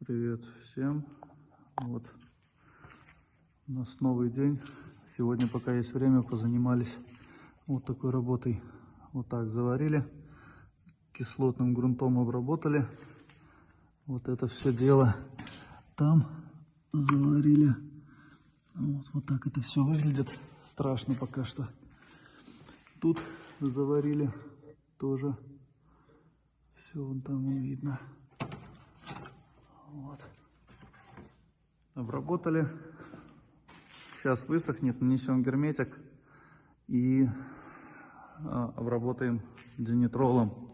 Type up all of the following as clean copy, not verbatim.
Привет всем. Вот у нас новый день. Сегодня, пока есть время, позанимались вот такой работой. Вот так заварили, кислотным грунтом обработали. Вот это все дело там заварили. Вот так это все выглядит. Страшно пока что. Тут заварили тоже. Все вон там видно. Вот. Обработали. Сейчас высохнет, нанесем герметик и обработаем динитролом.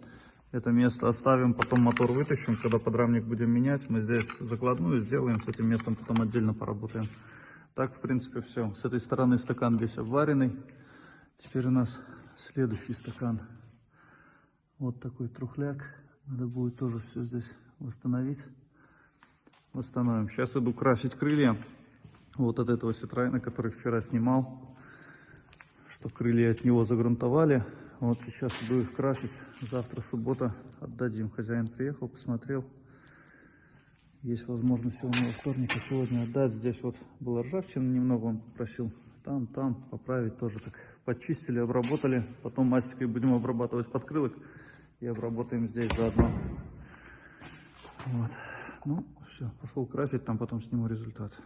Это место оставим, потом мотор вытащим, когда подрамник будем менять. Мы здесь закладную сделаем, с этим местом потом отдельно поработаем. Так, в принципе, все. С этой стороны стакан весь обваренный. Теперь у нас следующий стакан. Вот такой трухляк. Надо будет тоже все здесь восстановить. Восстановим. Сейчас иду красить крылья. Вот от этого Citroёна, который вчера снимал. Что крылья от него загрунтовали. Вот сейчас иду их красить. Завтра суббота отдадим. Хозяин приехал, посмотрел. Есть возможность его во вторник и сегодня отдать. Здесь вот была ржавчина немного, он попросил. Там поправить тоже так. Почистили, обработали. Потом мастикой будем обрабатывать подкрылок. И обработаем здесь заодно. Вот. Ну, все, пошел красить, там потом сниму результат.